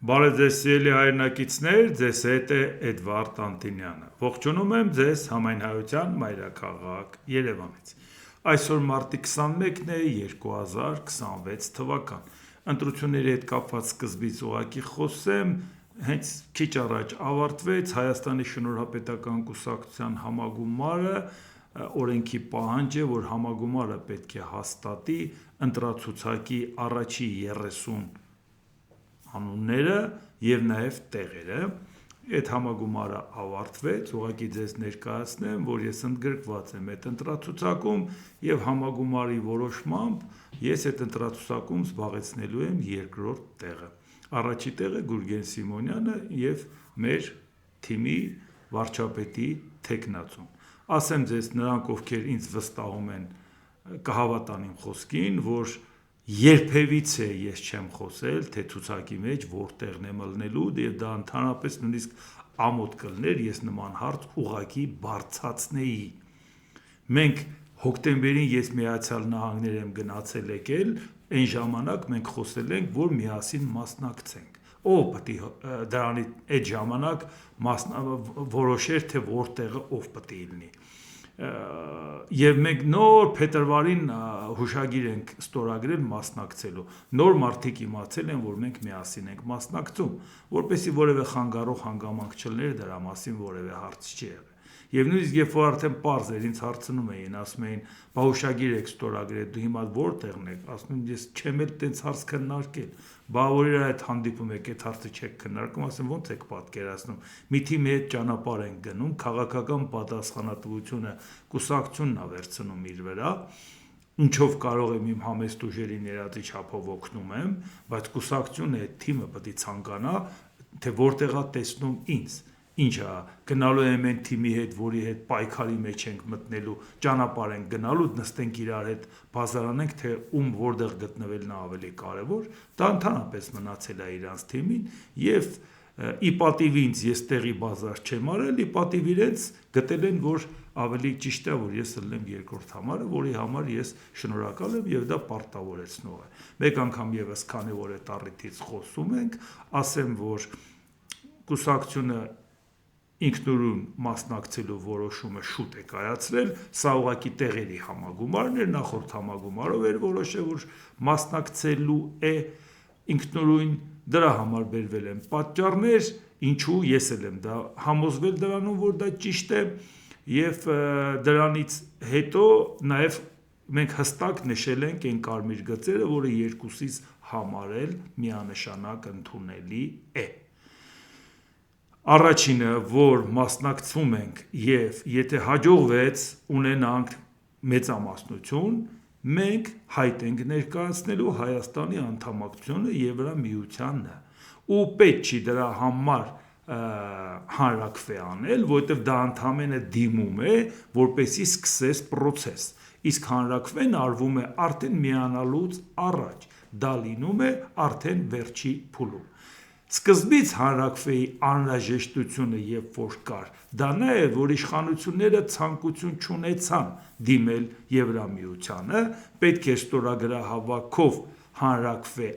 Բարև ձեզ սիրելի հայրենակիցներ, ձեզ հետ է Էդվարդ Անտինյանը։ Ողջունում եմ ձեզ Համայնայության մայրաքաղաք Երևանից։ Այսօր մարտի 21-ն է 2026 թվական։ Ընտրությունների հետ կապված սկզբից ուղղակի խոսեմ, հենց քիչ առաջ ավարտվեց Հայաստանի շնորհապետական կուսակցության համագումարը, օրենքի պահանջ է, որ համագումարը պետք է հաստատի ընտրացուցակի առաջի 30 անունները և նաև տեղերը։ Այդ համագումարը ավարտվեց, ուղղակի ձեզ ներկայացնեմ, որ ես ընդգրկված եմ այդ ընտրացուցակում և համագումարի որոշմամբ ես այդ ընտրացուցակում զբաղեցնելու եմ երկրորդ տեղը։ Առաջի տեղը Գուրգեն Սիմոնյանը և մեր թիմի վարչապետի թեկնածուն։ Ասեմ ձեզ, նրանք ովքեր ինձ վստահում են, կհավատան իմ խոսքին, որ երբևիցե ես չեմ խոսել, թե ցուցակի մեջ որտեղն եմ ելնելու, և դա ընդհանրապես նույնիսկ ամոթ կլներ, ես նման հարց ուղղակի բարձրացնեի։ Մենք հոկտեմբերին ես Միացյալ Նահանգներ եմ գնացել եկել, այն ժամանակ մենք խոսել ենք, որ միասին մասնակցենք։ Ով պետք է դրանի այդ ժամանակ որոշեր, թե որտեղը ով պետք է լինի։ Եվ մենք նոր փետրվարին հուշագիր ենք ստորագրել մասնակցելու։ Նոր մարդիկ իմացել են, որ մենք միասին ենք մասնակցում, որպեսզի որևէ խանգարող հանգամանք չլիներ, դրա մասին որևէ հարց չի եղել։ Եվ նույնիսկ երբ որ արդեն պարզ էր, ինձ հարցնում էին, ասում էին, բա հուշագիր եք ստորագրել, դու հիմա որտեղն եք, ասում եմ, ես չեմ էլ տենց հարց քննարկել, բա որ իր այդ հանդիպում եք, այդ հարցը չեք քննարկում, ասեմ, ո՞նց եք պատկերացնում։ Մի թիմի հետ ճանապարհ ենք գնում, քաղաքական պատասխանատվությունը կուսակցությունն է վերցնում իր վրա, ինչով կարող եմ իմ համեստ ուժերի ներածի չափով օգնում եմ, բայց կուսակցությունը այդ թիմը պետք է ցանկանա, թե որտեղ է տեսնում ինձ։ Ինչա, գնալու եմ այն թիմի հետ, որի հետ պայքարի մեջ ենք մտնելու, ճանապարհ ենք գնալու, նստենք իրար հետ բազարանենք, թե ում որտեղ գտնվելն է ավելի կարևոր, դա ընդհանրապես մնացել է իրանց թիմին, և ի պատիվ ինձ ես տեղի բազար չեմ արել, ի պատիվ իրենց գտել են, որ ավելի ճիշտ է, որ ես ելնեմ երկրորդ համարը, որի համար ես շնորհակալ եմ և դա պարտավորեցնող է։ Մեկ անգամ ևս, քանի որ այդ առիթից խոսում ենք, ասեմ, որ կուսակցությունը ինքնուրույն մասնակցելու որոշումը շուտ է կայացրել, սա ուղղակի տեղերի համագումարն էր, նախորդ համագումարով էր որոշել, որ մասնակցելու է ինքնուրույն, դրա համար բերվել են պատճառներ, ինչու ես էլ եմ դա համոզվել դրանում, որ դա ճիշտ է, և դրանից հետո նաև մենք հստակ նշել ենք այն կարմիր գծերը, որը երկուսից համար էլ միանշանակ ընդունելի է։ Առաջինը, որ մասնակցում ենք և եթե հաջողվեց ունենանք մեծամասնություն, մենք հայտ ենք ներկայացնելու Հայաստանի անդամակցությունը Եվրամիությանը, ու պետք չի դրա համար հանրաքվե անել, որովհետև դա ընդամենը դիմում է, որպեսզի սկսես պրոցես, իսկ հանրաքվեն արվում է արդեն միանալուց առաջ, դա լինում է արդեն վերջի փուլում։ Սկզբից հանրաքվեի անհրաժեշտությունը երբ որ կար, դա նա է, որ իշխանությունները ցանկություն չունեցան դիմել Եվրամիությանը, պետք է ստորագրահավաքով հանրաքվե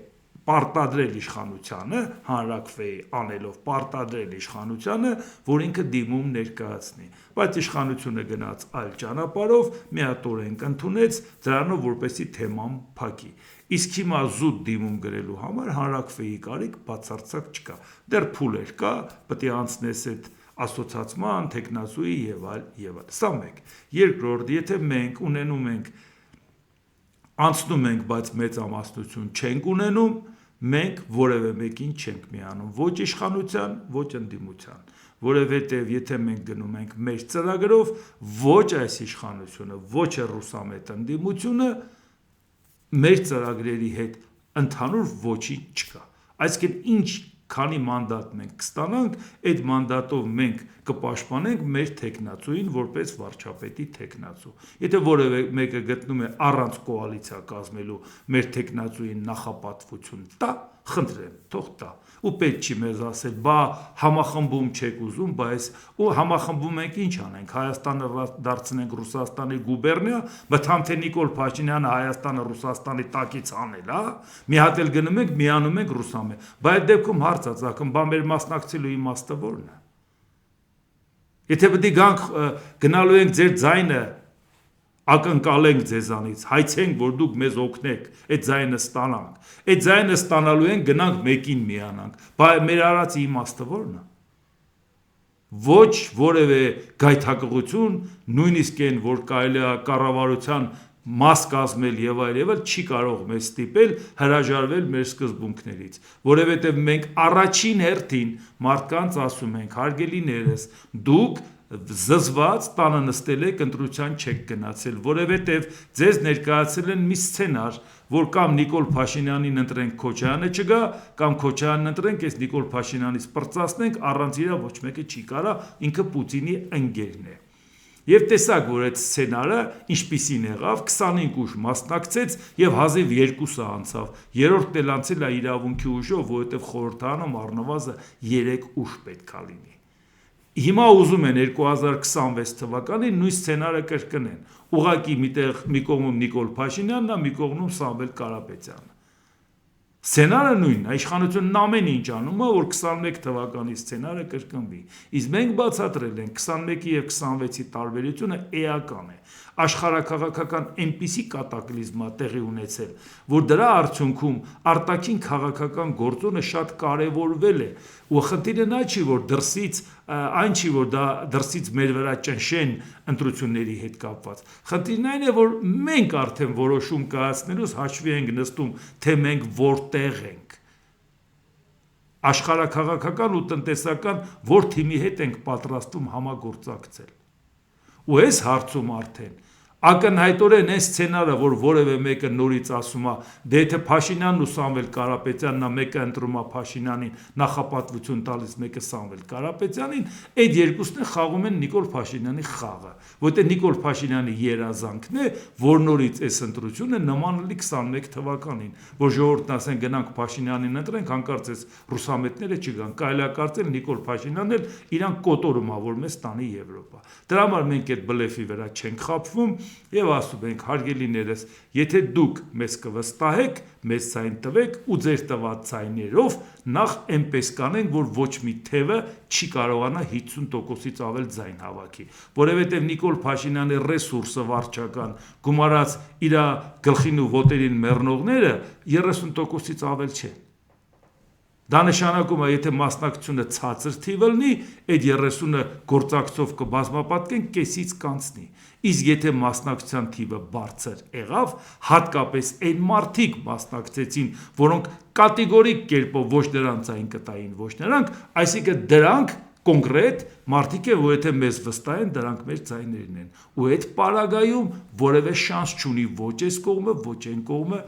պարտադրել իշխանությանը, հանրաքվեի անելով պարտադրել իշխանությանը, որ ինքը դիմում ներկայացնի, բայց իշխանությունը գնաց այլ ճանապարհով, մի հատ օրենք ընդունեց դրանով, որպեսզի թեման փակի։ Իսկ հիմա զուտ դիմում գրելու համար հանրաքվեի կարիք բացարձակ չկա, դեռ փուլեր կա, պետք է անցնես այդ ասոցացման, թեկնածուի և այլ, և այլ։ Սա մեկ։ Երկրորդ, եթե մենք ունենում ենք, անցնում ենք, բայց մեծամասնություն չենք ունենում, մենք որևէ մեկին չենք միանում, ոչ իշխանության, ոչ ընդդիմության, որովհետև եթե մենք գնում ենք մեր ծրագրով, ոչ այս իշխանությունը, ոչ ռուսամետ ընդդիմությունը մեր ծրագրերի հետ ընդհանուր ոչինչ չկա։ Այսինքն ինչ քանի մանդատ մենք կստանանք, այդ մանդատով մենք կպաշտպանենք մեր թեկնածուին որպես վարչապետի թեկնածու։ Եթե որևէ մեկը գտնում է առանց կոալիցիա կազմելու մեր թեկնածուին նախապատվություն տա, խնդրեմ, թող տա։ Ու պետք չի մեզ ասել, բա համախմբում չեք ուզում, բայց ու համախմբում ենք ինչ անենք, Հայաստանը դարձնենք Ռուսաստանի գուբերնիա, մտամ թե Նիկոլ Փաշինյանը Հայաստանը Ռուսաստանի տակից անել, մի հատ էլ գնում ենք, միանում ենք Ռուսամե, բայց այդ դեպքում հարց է ծագում, բա մեր մասնակցելու իմաստը որն է։ Եթե պետք է գանք գնալու ենք ձեր ձայնը ակնկալենք ձեզանից, հայցենք, որ դուք մեզ օգնեք, այդ ձայնը ստանանք, այդ ձայնը ստանալու են գնանք մեկին միանանք, բայց մեր արած իմաստը որն է։ Ոչ որևէ գայթակղություն, նույնիսկ այն, որ կարելի է կառավարության մաս կազմել եւ այլ, չի կարող մեզ ստիպել հրաժարվել մեր սկզբունքներից, որովհետեւ մենք առաջին հերթին մարդկանց ասում ենք, հարգելիներս, դուք զզված տանը նստել եք, ընտրության չեք գնացել, որովհետև ձեզ ներկայացել են մի սցենար, որ կամ Նիկոլ Փաշինյանին ընտրենք Քոչարյանը չգա, կամ Քոչարյանն ընտրենք, այս Նիկոլ Փաշինյանից պրծացնենք, առանց իրա ոչ մեկը չի կարա, ինքը Պուտինի ընկերն է։ Եվ տեսակ, որ այդ սցենարը ինչպիսին եղավ, 25 ուժ մասնակցեց եւ հազիվ 2-ը անցավ, երրորդն էլ անցել է իրավունքի ուժով, որովհետեւ խորհրդարանում առնվազն 3 ուժ պետք է լինի։ Հիմա ուզում են 2026 թվականին նույն սցենարը կրկնեն, ուղղակի մի կողմում Նիկոլ Փաշինյանն է, մի կողմում Սամվել Կարապետյանը։ Սցենարը նույնն է, իշխանությունն ամեն ինչ անում է, որ 21 թվականի սցենարը կրկնվի։ Իսկ մենք բացատրել ենք 21-ի եւ 26-ի տարբերությունը էական է։ Աշխարհաքաղաքական այնպիսի կատակլիզմա տեղի ունեցել, որ դրա արդյունքում արտաքին քաղաքական գործոնը շատ կարևորվել է, ու խնդիրը նա չի, որ դրսից այն չի, որ դա դրսից մեր վրա ճնշեն ընտրությունների հետ կապված։ Խնդիրն այն է, որ մենք արդեն որոշում կայացնելուց հաշվի ենք նստում, թե մենք որտեղ ենք։ Աշխարհաքաղաքական ու տնտեսական որ թիմի հետ ենք պատրաստվում համագործակցել։ Ու այս հարցում արդեն ակնհայտորեն այս սցենարը, որ որևէ մեկը նորից ասում է, դե եթե Փաշինյանն ու Սամվել Կարապետյանն է, մեկը ընտրում է Փաշինյանին, նախապատվություն տալիս, մեկը Սամվել Կարապետյանին, այդ երկուսն են խաղում են Նիկոլ Փաշինյանի խաղը, որտեղ Նիկոլ Փաշինյանի երազանքն է, որ նորից այս ընտրությունը նման լինի 21 թվականին, որ ժողովուրդն ասեն գնանք Փաշինյանին ընտրենք, հանկարծ այս ռուսամետները չգան, կարելի է կարծել Նիկոլ Փաշինյանն էլ իրան կոտորում է, որ մեզ տանի Եվրոպա։ Դրա համար մենք այդ բլեֆի վրա չենք խաբվում եւ ասում ենք, հարգելիներս, եթե դուք մեզ կվստահեք, մեզ ցայն տվեք ու ձեր տված ցայներով նախ այնպես կանենք, որ ոչ մի թևը չի կարողանա 50%-ից ավել ձայն հավաքի, որովհետեւ Նիկոլ Փաշինյանի ռեսուրսը վարչական գումարած իր գլխին ու ոտերին մեռնողները 30%-ից ավել չեն։ Դա նշանակում է, եթե մասնակցությունը ցածր թիվը լինի, այդ 30-ը գործակցով կբազմապատկեն, կեսից կանցնի։ Իսկ եթե մասնակցության թիվը բարձր եղավ, հատկապես այն մարդիկ մասնակցեցին, որոնք կատեգորիկ կերպով ոչ նրանց այն կտային, ոչ նրանք, այսինքն դրանք կոնկրետ մարդիկ է, որ եթե մեզ վստահեն, դրանք մեր ձայներն են։ Ու այդ պարագայում որևէ շանս չունի ոչ այս կողմը, ոչ այն կողմը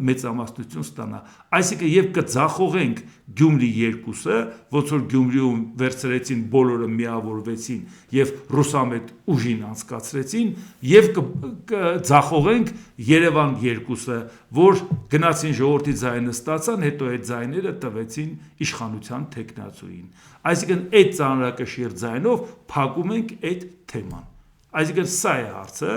մեծամասնություն ստանա։ Այսինքն եւ կձախողենք Գյումրի 2-ը, ոնց որ Գյումրիում վերցրեցին բոլորը միավորվեցին եւ ռուսամետ ուժին անցկացրեցին, եւ կձախողենք Երևան 2-ը, որ գնացին ժողովրդի ձայնը ստացան, հետո այդ ձայները տվեցին իշխանության տեխնացուին։ Այսինքն այդ ծանրակշիռ ձայնով փակում ենք այդ թեման։ Այսինքն սա է հարցը,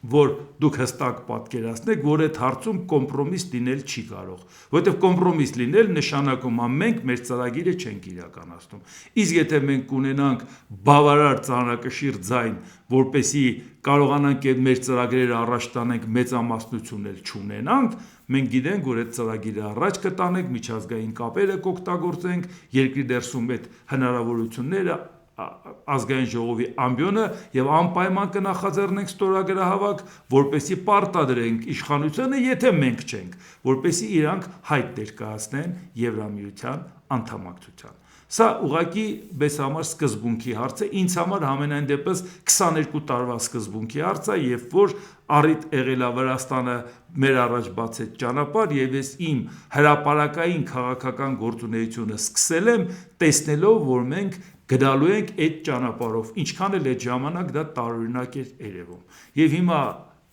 որ դուք հստակ պատկերացնեք, որ այդ հարցում կոմպրոմիս լինել չի կարող, որովհետև կոմպրոմիս լինել նշանակում է մենք մեր ծրագիրը չենք իրականացնում։ Իսկ եթե մենք ունենանք բավարար ծանրակշիռ ձայն, որպեսզի կարողանանք այդ մեր ծրագրերը առաջ տանենք, մեծամասնություն էլ չունենանք, մենք գիտենք, որ այդ ծրագիրը առաջ կտանենք, միջազգային կապերը կօգտագործենք, երկրի դերսում այդ հնարավորությունները ազգային ժողովի ամբիոնը եւ անպայման կնախաձեռնենք ստորագրահավաք, որպեսի պարտադրենք իշխանությանը, եթե մենք չենք, որպեսի իրանք հայտ ներկայացնեն Եվրամիության անդամակցության։ Սա ուղղակի մեզ համար սկզբունքի հարց է, ինձ համար համենայն դեպս 22 տարվա սկզբունքի հարց է, երբ որ առիթ եղել է Վրաստանը մեր առաջ բացեց ճանապարհ եւ ես իմ հրապարակային քաղաքական գործունեությունը սկսել եմ տեսնելով, որ մենք գնալու ենք այդ ճանապարհով, ինչքան էլ այդ ժամանակ դա տարօրինակ էր երևում։ Եվ հիմա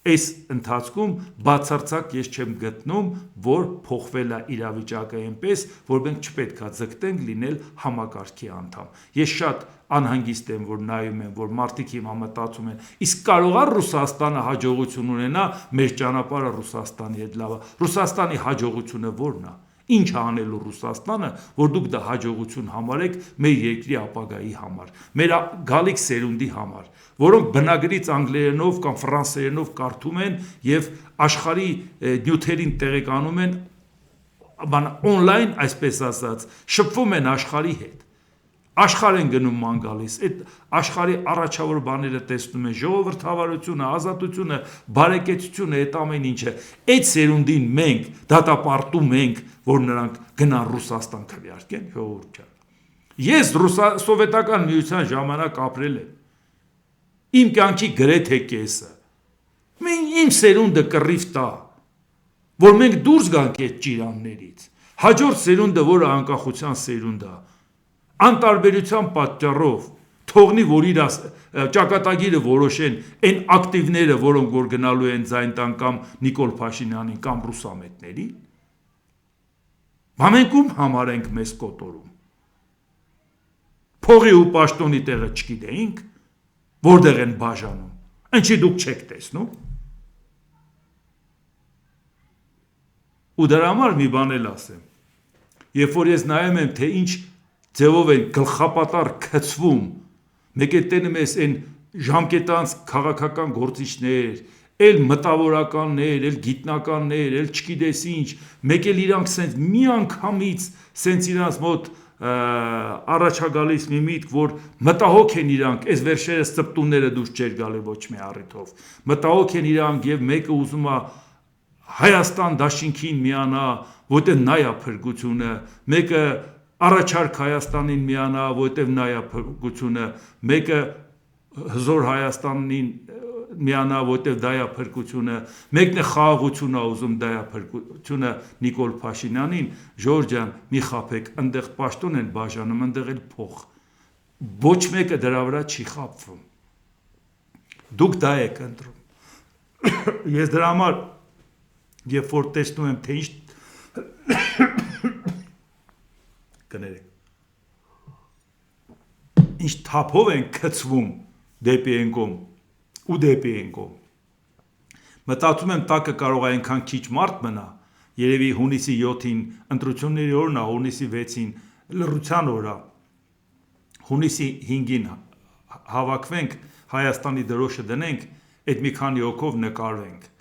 Այս ընթացքում բացարձակ ես չեմ գտնում, որ փոխվել է իրավիճակը այնպես, որ մենք չպետք է ձգտենք լինել համակարգի անդամ։ Ես շատ անհանգիստ եմ, որ նայում եմ, որ մարդիկ հիմա մտածում են, իսկ կարող է Ռուսաստանը հաջողություն ունենա, մեր ճանապարհը Ռուսաստանի հետ լավ է։ Ռուսաստանի հաջողությունը ո՞րն է։ Ինչ անելու Ռուսաստանը, որ դուք դա հաջողություն համարեք մեր երկրի ապագայի համար, մեր գալիք սերունդի համար, որոնք բնագրից անգլերենով կամ ֆրանսերենով կարդում են եւ աշխարհի նյութերին տեղեկանում են on-line, այսպես ասած, շփվում են աշխարհի հետ։ Աշխարհ են գնում ման գալիս, այդ աշխարհի առաջավոր բաները տեսնում են, ժողովրդավարությունը, ազատությունը, բարեկեցությունը, այդ ամեն ինչը։ Այդ սերունդին մենք դատապարտում ենք, որ նրանք գնան Ռուսաստան քվեարկեն, ժողովուրդ ջան։ Ես սովետական միության ժամանակ ապրել եմ։ Իմ կյանքի գրեթե կեսը։ Իմ սերունդը կռիվ տա, որ մենք դուրս գանք այդ ճիրաններից։ Հաջորդ սերունդը, որը անկախության սերունդ է, անտարբերության պատճառով թողնի, որ իր ճակատագիրը որոշեն այն ակտիվները, որոնք որ գնալու են ձայն տան կամ Նիկոլ Փաշինյանին կամ ռուսամետներին։ Մենք ում համար ենք մեզ կոտորում։ Փողի ու պաշտոնի տեղը չգիտեինք, որտեղ են բաժանում։ Ինչի դուք չեք տեսնում։ Ու դրա համար մի բան էլ ասեմ։ Երբ որ ես նայում եմ, թե ինչ ձևով են գլխապատառ քցվում, մեկ է տենում ես այն ժամկետանց քաղաքական գործիչներ, էլ մտավորականներ, էլ գիտնականներ, էլ չգիտես ինչ, մեկ էլ իրանք սենց մի անգամից սենց իրանց մոտ առաջագալիս մի միտք, որ մտահոգ են իրանք, այս վերջերս ծպտունները դուրս չեր գալի ոչ մի առիթով, մտահոգ են իրանք եւ մեկը ուզում է Հայաստան դաշինքին միանա, որտեղ նա է փրկությունը, մեկը առաջարկ Հայաստանին միանա, որտեղ նա է փրկությունը, մեկը հզոր Հայաստանին միանա, որտեղ դա է փրկությունը, մեկն է խաղաղությունը ուզում, դա է փրկությունը Նիկոլ Փաշինյանին, Ժորժ ջան, մի խաբեք, այնտեղ պաշտոն են բաժանում, այնտեղ էլ փող։ Ոչ մեկը դրա վրա չի խաբվում։ Դուք դա եք ընտրում։ Ես դրա համար Երբ որ տեսնում եմ, թե ինչ կներեք, ինչ թափով են քցվում դեպի են կողմ ու դեպի են կողմ, մտածում եմ տակը կարող է այնքան քիչ մարդ մնա, երևի հունիսի 7-ին ընտրությունների օրն է, հունիսի 6-ին լռության օր է, հունիսի 5-ին հավաքվենք, Հայաստանի դրոշը դնենք, այդ մի քանի հոգով նկարվենք,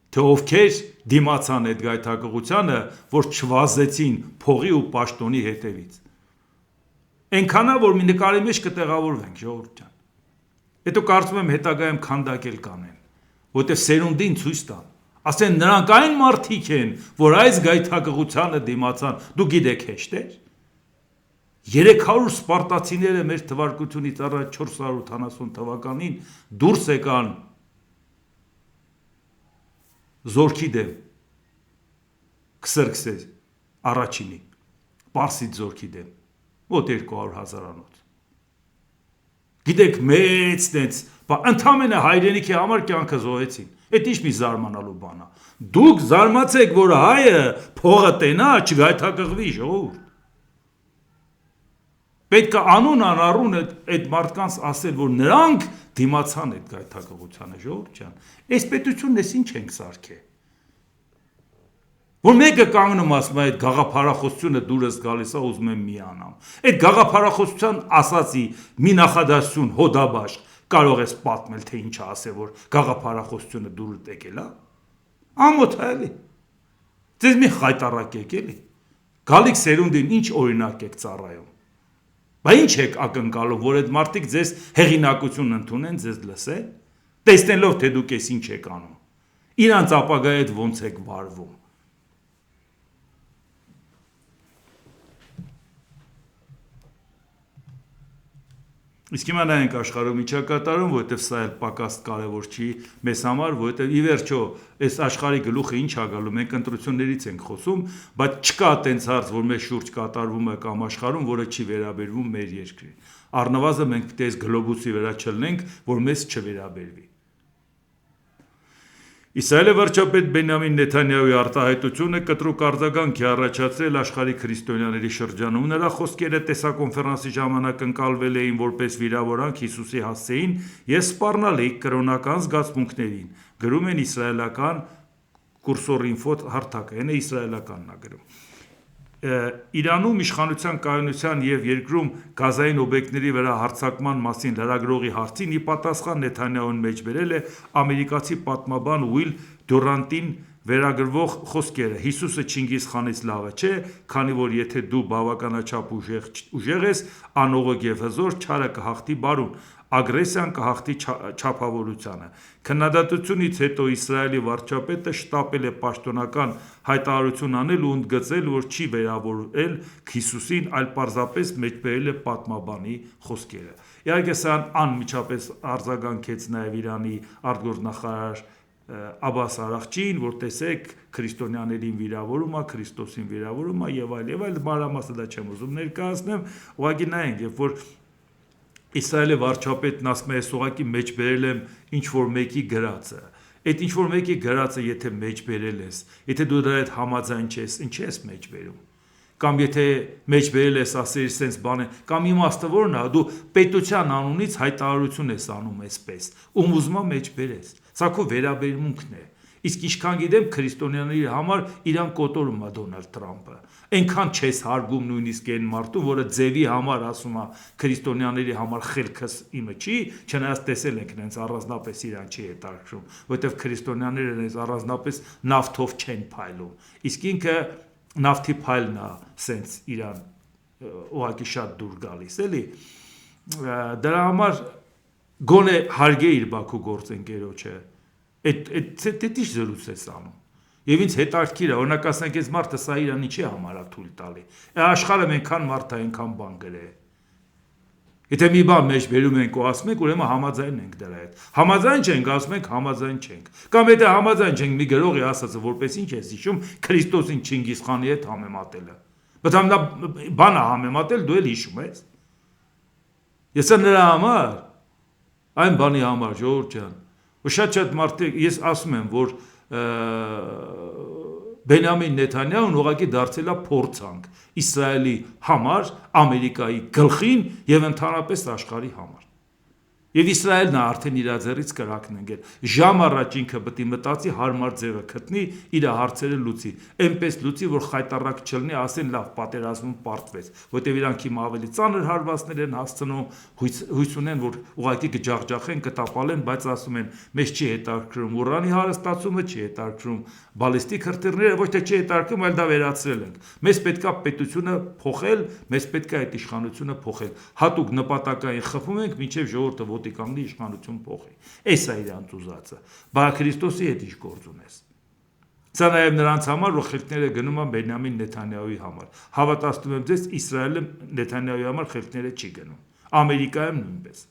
թե ովքեր դիմացան այդ գայթակղությանը, որ չվազեցին փողի ու պաշտոնի հետևից։ Այնքանա, որ մի նկարի մեջ կտեղավորվենք, ժողովուրդ ջան։ Հետո կարծում եմ հետագայում քանդակել կանեն, որտեղ սերունդին ցույց տան, ասեն նրանք այն մարդիկ են, որ այս գայթակղությանը դիմացան, դու գիտեք հեշտեր։ 300 սպարտացիները մեր թվարկությունից առաջ 480 թվականին դուրս եկան Զորքի դեմ Քսերքսես առաջինի Պարսից զորքի դեմ մոտ 200,000-անոց գիտեք մեծ տենց ընդամենը հայրենիքի համար կյանքը զոհեցին այդ ինչ մի զարմանալու բան է դուք զարմացեք որ հայը փողը տենա չգայթակղվի ժողովուրդ պետք է անուն անառուն այդ մարդկանց ասել որ նրանք դիմացան այդ գայթակղությանը ժողովուրդ ջան այս պետությունն էս ինչ ենք սարքել որ մեկը կանգնում ասում է այդ գաղափարախոսությունը դուրս գալիս է ուզում եմ միանամ այդ գաղափարախոսության ասացի մի նախադասություն հոդաբաշխ կարող ես պատմել թե ինչ ասել որ գաղափարախոսությունը դուրս եկել է ամոթ է էլի ձեզ մի խայտարակ եք էլի գալիք սերունդին ինչ օրինակ եք ծառայում Բա ինչ եք ակնկալում, որ այդ մարդիկ ձեզ հեղինակություն ընդունեն, ձեզ լսեն, տեսնելով, թե դուք ես ինչ եք անում, իրանց ապագայի հետ ոնց եք վարվում։ Իսկ հիմա նայենք աշխարհում ինչա կատարում, որովհետև սա էլ պակաս կարևոր չի մեզ համար, որովհետև ի վերջո այս աշխարհի գլուխը ինչ ա գալու, մենք ընտրություններից ենք խոսում, բայց չկա տենց հարց, որ մեր շուրջ կատարվում է կամ աշխարհում, որը չի վերաբերվում մեր երկրին։ Առնվազն մենք պետք է այս գլոբուսի վրա չլնենք, որ մեզ չվերաբերվի։ Իսրայելի վարչապետ Բենյամին Նեթանյահուի արտահայտությունը կտրուկ արձագանք է առաջացրել աշխարհի քրիստոնյաների շրջանում։ Նրա խոսքերը տեսակոնֆերանսի ժամանակ ընկալվել էին որպես վիրավորանք Հիսուսի հասցեին և սպառնալիք կրոնական զգացմունքներին, գրում են իսրայելական Կուրսորինֆո հարթակը, հենց իսրայելականն է գրում։ Իրանում իշխանության կայունության և երկրում գազային օբյեկտների վրա հարձակման մասին լրագրողի հարցին ի պատասխան Նեթանյահուն մեջբերել է ամերիկացի պատմաբան Ուիլ Դյուրանտին վերագրվող խոսքերը. «Հիսուսը Չինգիզ խանից լավը չէ, քանի որ եթե դու բավականաչափ ուժեղ ես, անողոք և հզոր, չարը կհաղթի բարուն, ագրեսիան կհաղթի չափավորությանը»։ Քննադատությունից հետո Իսրայելի վարչապետը շտապել է պաշտոնական հայտարարություն անել ու ընդգծել, որ չի վերավորել Հիսուսին, այլ պարզապես մեջբերել է պատմաբանի խոսքերը։ Իհարկե սրան անմիջապես արձագանքեց նաև Իրանի արտգործնախարար Աբբաս Արաղչին, որ տեսեք քրիստոնյաներին վիրավորում է, Քրիստոսին վիրավորում է եւ այլ, մանրամասը դա չեմ ուզում ներկայացնեմ, ուղղակի նայենք, երբ որ Իսրայելի վարչապետն ասում է, ես ուղղակի մեջբերել եմ ինչ-որ մեկի գրածը, այդ ինչ-որ մեկի գրածը եթե մեջբերել ես, եթե դու դրա հետ համաձայն չես, ինչի ես մեջբերում։ Կամ եթե մեջբերել ես, ասել sense բան է, կամ իմաստը որն է, դու պետության անունից հայտարարություն ես անում այսպես, ում ուզում ես մեջբերես։ Սա քո վերաբերմունքն է։ Իսկ ինչքան գիտեմ, քրիստոնյաների համար իրան կոտորում է Դոնալդ Թրամփը։ Այնքան չես հարգում նույնիսկ այն մարդուն, որը ձևի համար ասում է քրիստոնյաների համար խելքս իմը չի, չնայած տեսել ենք նենց առանձնապես իրան չի հետաքրքրում, որովհետև քրիստոնյաները նենց առանձնապես նավթով չեն փայլում։ Իսկ ինքը նավթի փայլն է սենց իրան ուղղակի շատ դուր գալիս, էլի։ Դրա համար գոնե հարգեիր Բաքու գործընկերոջը։ Այդ ինչ զրույց ես անում։ Եվ ինձ հետաքրքիր է, օրինակ ասենք, այս մարդը սա իրան ինչի համար է թույլ տալի։ Աշխարհը այնքան մարդ է, այնքան բան գրե։ Եթե մի բան մեջբերում ենք ու ասում ենք, ուրեմն համաձայն ենք դրա հետ։ Համաձայն չենք, ասում ենք համաձայն չենք։ Կամ եթե համաձայն չենք, մի գրողի ասածը որպես ինչ ես հիշում, Քրիստոսին Չինգիզ խանի հետ համեմատելը։ Բայց նա բան է համեմատել, դու էլ հիշում ես։ Ես նրա համար, այն բանի համար, ժողովուրդ ջան, ու շատ մարդիկ, ես ասում եմ, որ Բենյամին Նեթանյահուն ուղղակի դարձել է փորձանք Իսրայելի համար, Ամերիկայի գլխին եւ ընդհանրապես աշխարհի համար։ Եվ Իսրայելն է արդեն իր ձեռից կրակն ընկել։ Ժամ առաջ ինքը պետք է մտածի հարմար ձևը գտնի իր հարցերը լուծի։ Այնպես լուծի, որ խայտառակ չլինի, ասեն լավ, պատերազմում պարտվեց, որտեղ իրանք հիմա ավելի ծանր հարվածներ են հասցնում, հույս ունեն, որ ուղղակի կջախջախեն, կտապալեն, բայց ասում են, մեզ չի հետաքրքրում ուրանի հարստացումը, չի հետաքրքրում բալիստիկ հրթիռները, ոչ թե չի հետաքրքրում, այլ դա վերացրել ենք։ Մեզ պետքա պետությունը փոխել, մեզ պետքա այդ իշխանությունը փոխել։ Հատուկ նպատակային խփում ենք, մինչև ժողովուրդը ոտի կանգնի իշխանություն փոխի։ Էս է իրանց ուզածը։ Բա Քրիստոսի հետ ինչ գործ ունես։ Սա նաև նրանց համար, որ խելքները գնում են Բենյամին Նեթանյահուի համար։ Հավատացնում եմ ձեզ, Իսրայելը Նեթանյահուի համար խելքները չի գնում։ Ամերիկայում նույնպես։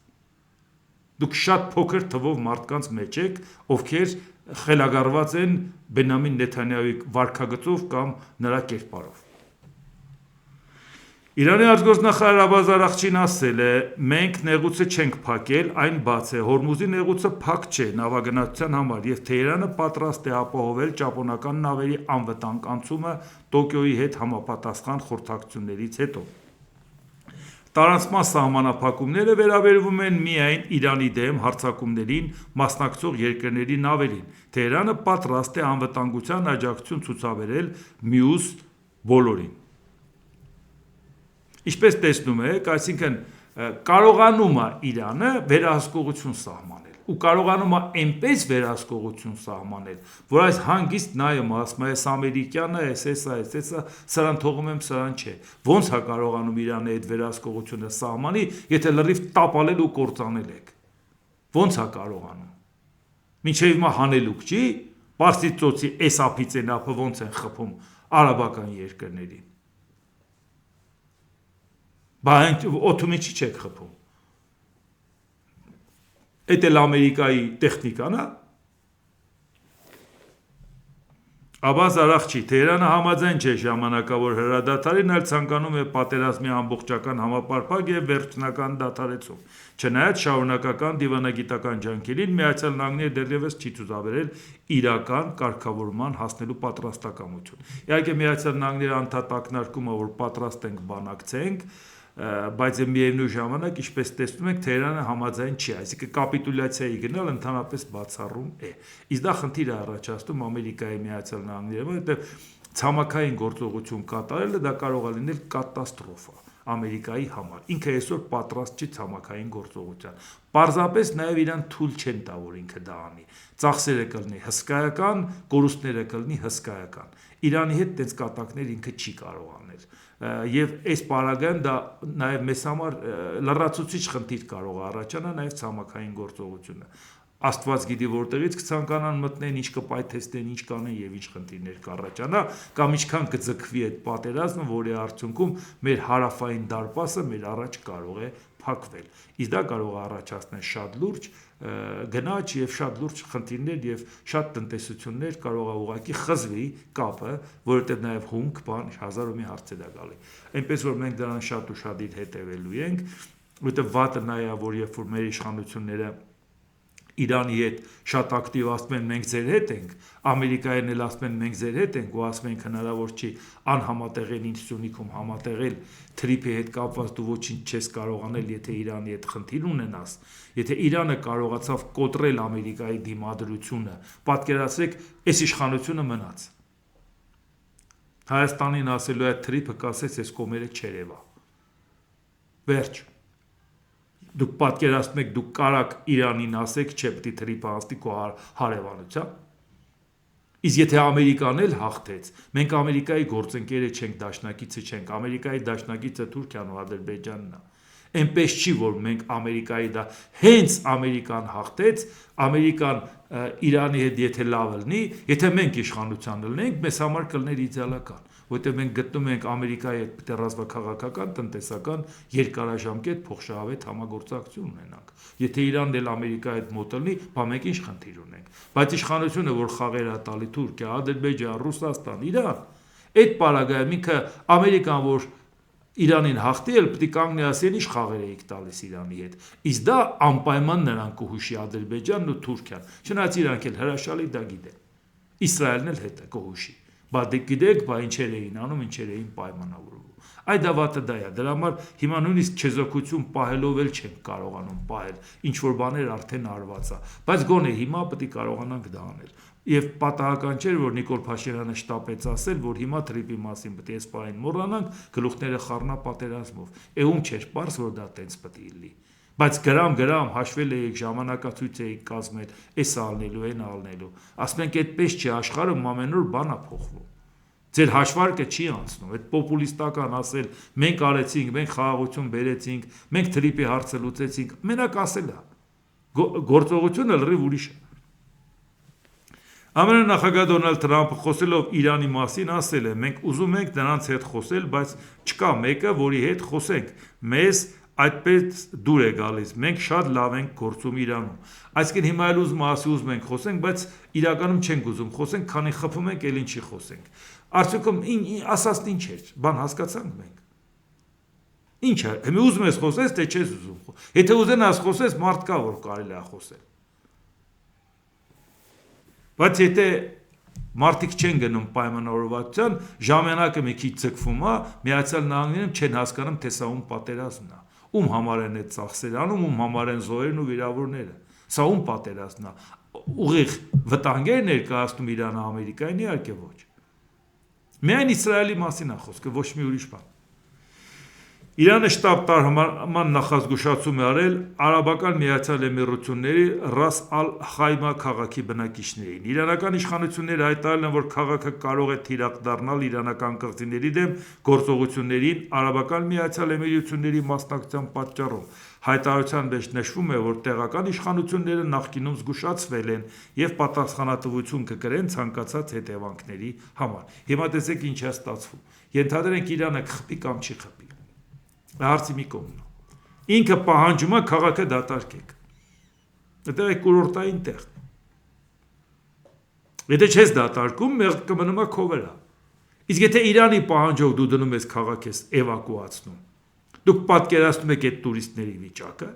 Դուք շատ փոքր թվով մարդկանց մեջ եք, ովքեր խելագարված են Բենյամին Նեթանյահուի վարքագծով կամ նրա կերպարով։ Իրանի արտգործնախարար Աբբաս Արաղչին ասել է. «Մենք նեղուցը չենք փակել, այն բաց է։ Հորմուզի նեղուցը փակ չէ նավագնացության համար, եւ Թեհրանը պատրաստ է ապահովել ճապոնական նավերի անվտանգ անցումը Տոկիոյի հետ համապատասխան խորհրդակցություններից հետո»։ Տարանցման սահմանափակումները վերաբերվում են միայն Իրանի դեմ հարձակումներին մասնակցող երկրների նավերին։ Թեհրանը պատրաստ է անվտանգության աջակցություն ցուցաբերել մյուս բոլորին։ Ինչպես տեսնում եք, այսինքն կարողանում է Իրանը վերահսկողություն սահմանել ու կարողանում է այնպես վերահսկողություն սահմանել, որ այս հանգիստ նայում ասում է, այս ամերիկյանը, էսա, սրան թողում եմ, սրան չէ։ Ոնց է կարողանում Իրանը այդ վերահսկողությունը սահմանի, եթե լրիվ տապալել ու կործանել եք։ Ոնց է կարողանում։ Մինչև հիմա հանելուկ չի, Պարսից ծոցի էս ափից են ափը ոնց են խփում արաբական երկրներին։ Բա օդում ինչի չեք խփում։ Էդ էլ Ամերիկայի տեխնիկան է։ Աբբաս Արաղչի Թեհրանը համաձայն չէ ժամանակավոր հրադադարին, այլ ցանկանում է պատերազմի ամբողջական համապարփակ եւ վերջնական դադարեցում։ Չնայած շարունակական դիվանագիտական ջանքերին ԱՄՆ-ը դեռևս չի ցուցաբերել իրական կարգավորման հասնելու պատրաստակամություն։ Իհարկե ԱՄՆ-ը անդադար ակնարկում է, որ պատրաստ ենք բանակցենք, բայց միևնույն ժամանակ, ինչպես տեսնում եք, Թեհրանը համաձայն չի, այսինքն կապիտուլյացիայի գնալ ընդհանրապես բացառում է։ Իսկ դա խնդիր է առաջացնում Ամերիկայի Միացյալ Նահանգների համար, որտեղ ցամաքային գործողություն կատարելը դա կարող է լինել կատաստրոֆա Ամերիկայի համար։ Ինքը այսօր պատրաստ չի ցամաքային գործողության։ Պարզապես նաև իրան թույլ չեն տա, որ ինքը դա անի։ Ծախսերը կլինի հսկայական, կորուստները կլինի հսկայական։ Իրանի հետ տենց կատակներ ինքը չի կարող անել։ Եվ այս պարագայում դա նաև մեզ համար լրացուցիչ խնդիր կարող է առաջանալ նաև ցամաքային գործողությունը։ Աստված գիտի որտեղից կցանկանան մտնեն, ինչ կպայթեստեն, ինչ կանեն եւ ինչ խնդիրներ կառաջանա, կամ ինչքան կձգվի այդ պատերազմը, որի արդյունքում մեր հարավային դարպասը մեր առաջ կարող է փակվել։ Իսկ դա կարող է առաջացնել շատ լուրջ գնաճ եւ շատ լուրջ խնդիրներ եւ շատ տնտեսություններ կարող է ուղղակի խզվի կապը, որովհետեւ նաեւ հումք, բան, հազար ու մի հարցեր է գալի։ Այնպես որ մենք դրան շատ ուշադիր հետևելու ենք, որովհետեւ վատը նա է, որ երբ որ մեր իշխանությունները Իրանի հետ շատ ակտիվ ասում են մենք ձեր հետ ենք, Ամերիկայինն էլ ասում են մենք ձեր հետ ենք ու ասում են հնարավոր չի անհամատեղել ինչ Սյունիքում համատեղել թրիփի հետ կապված դու ոչինչ չես կարող անել, եթե Իրանի հետ խնդիր ունենաս, եթե Իրանը կարողացավ կոտրել Ամերիկայի դիմադրությունը, պատկերացրեք, այս իշխանությունը մնաց։ Հայաստանին ասելու այդ թրիփը կասեց այս կողմերը չերևա։ Վերջ։ Դուք պատկերացնում եք, դուք կարաք Իրանին ասեք, չէ, պետք է թրիփը անցնի քո հարևանությամբ։ Իսկ եթե Ամերիկան էլ հաղթեց, մենք Ամերիկայի գործընկերը չենք, դաշնակիցը չենք, Ամերիկայի դաշնակիցը Թուրքիան ու Ադրբեջանն է։ Այնպես չի, որ մենք Ամերիկայի դա հենց Ամերիկան հաղթեց, Ամերիկան Իրանի հետ եթե լավ լինի, եթե մենք իշխանության լինենք, մեզ համար կլներ իդեալական, որովհետև մենք գտնում ենք Ամերիկայի հետ պետք է ռազմաքաղաքական, տնտեսական երկարաժամկետ փոխշահավետ համագործակցություն ունենանք։ Եթե Իրանն էլ Ամերիկայի հետ մոտ լինի, բա մենք ինչ խնդիր ունենք։ Բայց իշխանությունը, որ խաղեր է տալի Թուրքիա, Ադրբեջան, Ռուսաստան, Իրան, այդ պարագայում ինքը Ամերիկան, որ Իրանին հաղթի էլ պետք է կանգնի ասել ինչ խաղեր էիք տալիս Իրանի հետ։ Իսկ դա անպայման նրան կհուշի Ադրբեջանն ու Թուրքիան։ Չնայած իրանք էլ հրաշալի դա գիտեն։ Իսրայելն էլ հետ է կհուշի։ Բա դե գիտեք, բա ինչեր էին անում, ինչեր էին պայմանավորվում։ Այդ դավատը դա է։ Դրա համար հիմա նույնիսկ չեզոքություն պահելով էլ չենք կարողանում պահել։ Ինչ որ բաներ արդեն արված է։ Բայց գոնե հիմա պետք է կարողանանք դա անել։ Եվ պատահական չէր, որ Նիկոլ Փաշինյանը շտապեց ասել, որ հիմա թրիփի մասին պետք է սպային մոռանանք, գլուխները խառնա պատերազմով։ Ում չէր պարզ, որ դա տենց պետք է լինի։ Բայց գրամ հաշվել էիք, ժամանակացույց էիք կազմել, էս ալնելու, այն ալնելու։ Ասում ենք այդպես չի, աշխարհում ամեն օր բան է փոխվում։ Ձեր հաշվարկը չի անցնում, այդ պոպուլիստական ասել, մենք արեցինք, մենք խաղաղություն բերեցինք, մենք թրիփի հարցը լուծեցինք, մենակ ասել է։ Գործողությունը լրիվ ուրիշ է։ ԱՄՆ նախագահ Դոնալդ Թրամփը խոսելով Իրանի մասին ասել է. մենք ուզում ենք նրանց հետ խոսել, բայց չկա մեկը, որի հետ խոսենք։ Մեզ այդպես դուր է գալիս։ Մենք շատ լավ ենք գործում Իրանում։ Այսինքն հիմա էլ ուզում ենք խոսենք, բայց իրականում չենք ուզում խոսենք, քանի խփում ենք, էլ ինչի խոսենք։ Արդյունքում ասածն ինչ էր, բան հասկացանք մենք։ Ինչ է, հիմա ուզում ես խոսես, թե չես ուզում։ Եթե ուզենաս խոսես, մարդ կա, որ կարելի է խոսել։ Բայց եթե մարդիկ չեն գնում պայմանավորվածության, ժամանակը մի քիչ ձգվում է, Միացյալ Նահանգներում չեն հասկանում, թե սա ում պատերազմն է, ում համար են այդ ծախսերը անում, ում համար են զոհերն ու վիրավորները։ Սա ում պատերազմն է։ Ուղիղ վտանգեր ներկայացնում Իրանը Ամերիկային, իհարկե ոչ։ Միայն Իսրայելի մասին է խոսքը, ոչ մի ուրիշ բան։ Իրանը շտապ տարհանման նախազգուշացում է արել Արաբական Միացյալ Էմիրությունների Ռաս Ալ Խայմա քաղաքի բնակիչներին։ Իրանական իշխանությունները հայտարարել են, որ քաղաքը կարող է թիրախ դառնալ իրանական կղզիների դեմ գործողություններին Արաբական Միացյալ Էմիրությունների մասնակցության պատճառով։ Հայտարարության մեջ նշվում է, որ տեղական իշխանությունները նախկինում զգուշացվել են եւ պատասխանատվություն կկրեն ցանկացած հետևանքների համար։ Հիմա տեսեք ինչ է ստացվում։ Ենթադրենք Իրանը կխփի կամ չի խփի։ Հարցի մի կողմն է։ Ինքը պահանջում է քաղաքը դատարկեք։ Դա է կուրորտային տեղ։ Եթե չես դատարկում, մեղք կմնում է քո վրա։ Իսկ եթե Իրանի պահանջով դու դնում ես քաղաք ես էվակուացնում, դուք պատկերացնում եք այդ տուրիստների վիճակը։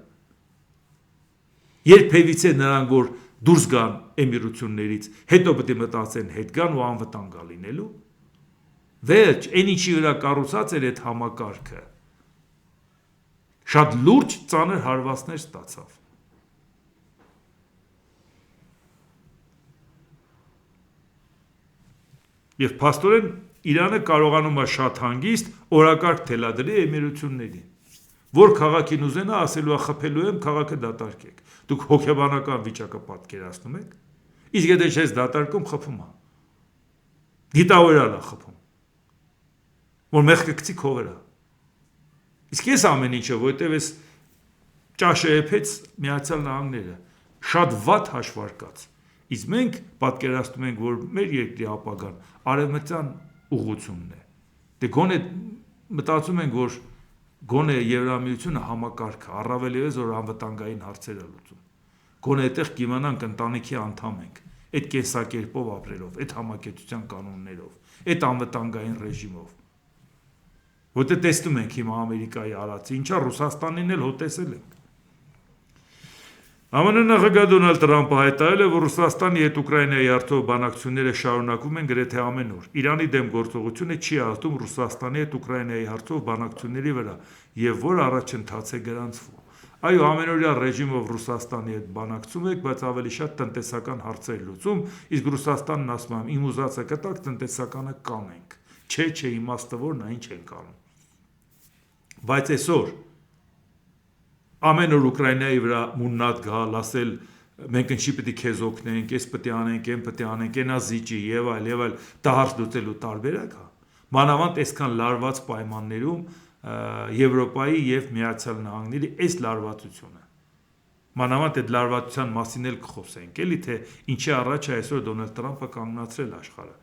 Երբևիցե նրանք, որ դուրս գան էմիրություններից, հետո պետք է մտածեն հետ գան ու անվտանգ լինելու։ Վերջ, այն ինչի վրա կառուցած էր այդ համակարգը, շատ լուրջ ծանր հարվածներ ստացավ։ Եվ փաստորեն Իրանը կարողանում է շատ հանգիստ օրակարգ թելադրի էմիրություններին, որ քաղաքին ուզենա ասելու է խփելու եմ, քաղաքը դատարկեք։ Դուք հոգեբանական վիճակը պատկերացնում եք, իսկ եթե չես դատարկում, խփում է։ Դիտավորյալ է խփում, որ մեղքը գցի քո վրա։ Իսկ ես ամեն ինչը, որտեվ ես ճաշը եփեց Միացյալ Նահանգները, շատ վատ հաշվարկած։ Իսկ մենք պատկերացնում ենք, որ մեր երկրի ապագան արևմտյան ուղղությունն է։ Դե գոնե մտածում ենք, որ գոնե Եվրամիությունը համակարգ է, առավել ևս որ անվտանգային հարցեր է լուծում։ Գոնե այդտեղ կիմանանք ընտանիքի անդամ ենք, այդ կենսակերպով ապրելով, այդ համակեցության կանոններով, այդ անվտանգային ռեժիմով։ Որտե տեսնում ենք հիմա Ամերիկայի արածը, ինչա Ռուսաստանին էլ հոտեսել ենք։ ԱՄՆ նախագահ Դոնալդ Թրամփը հայտարարել է, որ Ռուսաստանի հետ Ուկրաինայի հարցով բանակցությունները շարունակվում են գրեթե ամեն օր։ Իրանի դեմ գործողությունը չի ազդում Ռուսաստանի հետ Ուկրաինայի հարցով բանակցությունների վրա, եւ որ առաջընթաց է գրանցվում։ Այո, ամենօրյա ռեժիմով Ռուսաստանի հետ բանակցում եք, բայց ավելի շատ տնտեսական հարցեր լուծում, իսկ Ռուսաստանն ասում է, իմ ուզածը կտակ տնտեսականը կանենք։ Չէ, իմաստավորն է, ինչ ենք անում։ Բայց այսօր ամեն օր Ուկրաինայի վրա մուննատ գալ, ասել մենք ինչի պետք է քեզ օգնենք, այս պետք է անենք, այն պետք է անենք, այնա զիջի եւ այլ, դա հարց լուծելու տարբերակ է։ Մանավանդ այսքան լարված պայմաններում Եվրոպայի եւ Միացյալ Նահանգների այս լարվածությունը։ Մանավանդ այդ լարվածության մասին էլ կխոսենք, էլի թե ինչի առաջ է այսօր Դոնալդ Թրամփը կանգնացրել աշխարհը։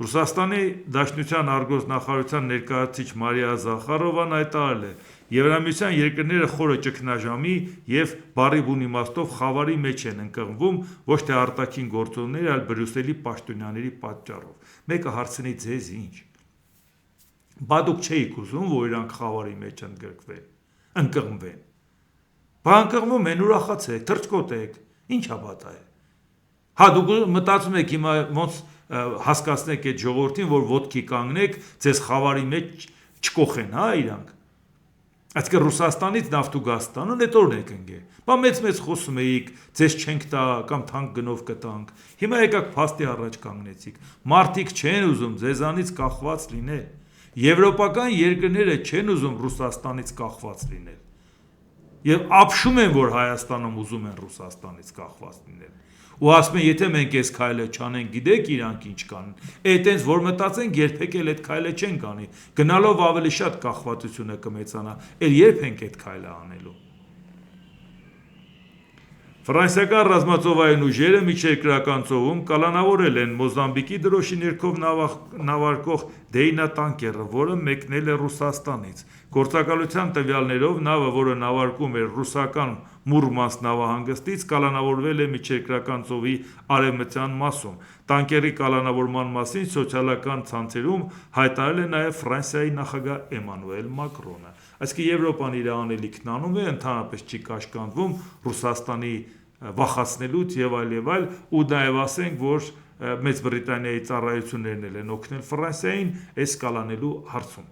Ռուսաստանի Դաշնության արգոսնախարարության ներկայացուցիչ Մարիա Զախարովան հայտարարել է. Եվրամիության երկրները խորը ճգնաժամի եւ բարի բուն իմաստով խավարի մեջ են ընկղմվում ոչ թե արտաքին գործոնների, այլ Բրյուսելի պաշտոնյաների պատճառով։ Մեկը հարցնի ձեզ ինչ։ Բա դուք չէիք ուզում, որ իրանք խավարի մեջ ընկղմվեն։ Բա ընկղմվում են, ուրախացեք, թրջկոտեք, ինչ հաբատա է։ Հա դուք մտածում եք հիմա ոնց հասկացնեք այդ ժողովրդին, որ ոտքի կանգնեք, ձեզ խավարի մեջ չկոխեն, հա իրանք։ Այսինքն Ռուսաստանից նավթ ու գազ ստանան, այդ օրն եք ընկե։ Բա մեծ խոսում էիք, ձեզ չենք տա կամ թանկ գնով կտանք։ Հիմա եկաք փաստի առաջ կանգնեցիք։ Մարդիկ չեն ուզում ձեզանից կախված լինել։ Եվրոպական երկրները չեն ուզում Ռուսաստանից կախված լինել։ Եվ ապշում են, որ Հայաստանում ուզում են Ռուսաստանից կախված լինել։ Ու ասում են, եթե մենք այս քայլը չանենք, գիտեք իրանք ինչ կանեն։ Այդտենց որ մտածենք, երբեք էլ այդ քայլը չեն կանի։ Գնալով ավելի շատ կախվածությունը կմեծանա։ Էլ երբ ենք այդ քայլը անելու։ Ֆրանսիական ռազմածովային ուժերը միջերկրական ծովում կալանավորել են Մոզամբիկի դրոշի ներքով նավարկող Դեյնա տանկերը, որը մեկնել է Ռուսաստանից։ Գործակալության տվյալներով նավը, որը նավարկում էր ռուսական Մուրմանսկ նավահանգստից, կալանավորվել է միջերկրական ծովի արևմտյան մասում։ Տանկերի կալանավորման մասին սոցիալական ցանցերում հայտարարել է նաև Ֆրանսիայի նախագահ Էմանուել Մակրոնը։ Այսինքն Եվրոպան իր անելիքն անում է, ընդհանրապես չի կաշկանդվում Ռուսաստանի վախացնելուց եւ այլ, ու նաև ասենք, որ Մեծ Բրիտանիայի ծառայություններն են օգնել Ֆրանսիային այս կալանելու հարցում։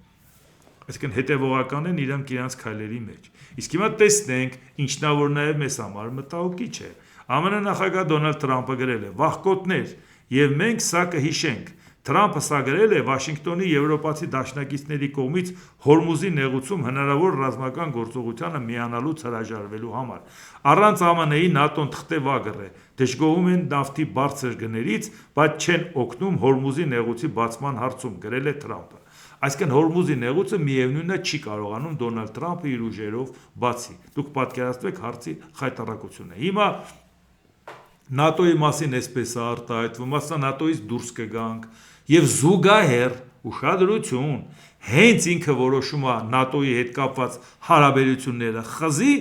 Այսինքն հետևողական են իրանք իրանց քայլերի մեջ։ Իսկ հիմա տեսնենք, ինչն է որ նաև մեզ համար մտահոգիչ է։ ԱՄՆ նախագահ Դոնալդ Թրամփը գրել է. «Վախկոտներ, եւ մենք սա կհիշենք»։ Թրամփը սա գրել է Վաշինգտոնի եվրոպացի դաշնակիցների կողմից Հորմուզի նեղուցում հնարավոր ռազմական գործողությանը միանալուց հրաժարվելու համար։ Առանց ԱՄՆ-ի ՆԱՏՕ-ն թղթեվագր է, դժգոհում են նավթի բարձր գներից, բայց չեն օգնում Հորմուզի նեղուցի բացման հարցում, գրել է Թրամփը։ Այսինքն Հորմուզի նեղուցը միևնույնն է չի կարողանում Դոնալդ Թրամփը իր ուժերով բացի։ Դուք պատկերացնեք հարցի խայտառակությունը։ Հիմա ՆԱՏՕ-ի մասին էսպես է արտահայտվում, ասա ՆԱՏՕ-ից դուրս կգանք եւ զուգահեռ ուշադրություն, հենց ինքը որոշում է ՆԱՏՕ-ի հետ կապված հարաբերությունները խզի,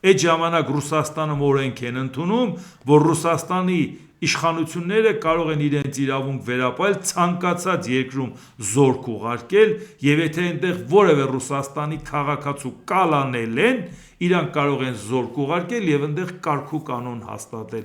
այդ ժամանակ Ռուսաստանում օրենք են ընդունում, որ Ռուսաստանի Իշխանությունները կարող են իրենց իրավունք վերապայել ցանկացած երկրում զորք ուղարկել եւ եթե այնտեղ որևէ Ռուսաստանի քաղաքացու կալանել են, իրանք կարող են զորք ուղարկել եւ այնտեղ կարգ ու կանոն հաստատել։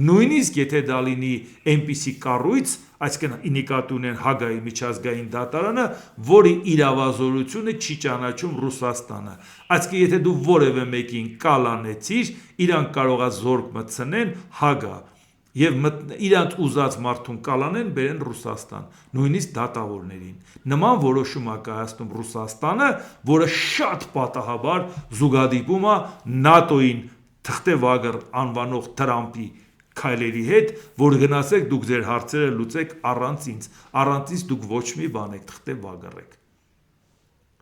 Նույնիսկ եթե դա լինի այնպիսի կառույց, այսինքն նկատի ունեն Հագայի միջազգային դատարանը, որի իրավազորությունը չի ճանաչում Ռուսաստանը։ Այսինքն եթե դու որևէ մեկին կալանեցիր, իրանք կարող է զորք մտցնեն Հագա եւ իրանց ուզած մարդուն կալանեն բերեն Ռուսաստան, նույնիսկ դատավորներին։ Նման որոշում է կայացնում Ռուսաստանը, որը շատ պատահաբար զուգադիպում է ՆԱՏՕ-ին թղթեվագր անվանող Թրամփի քայլերի հետ, որ գնացեք դուք ձեր հարցերը լուծեք առանց ինձ դուք ոչ մի բան եք թղթեվագր եք։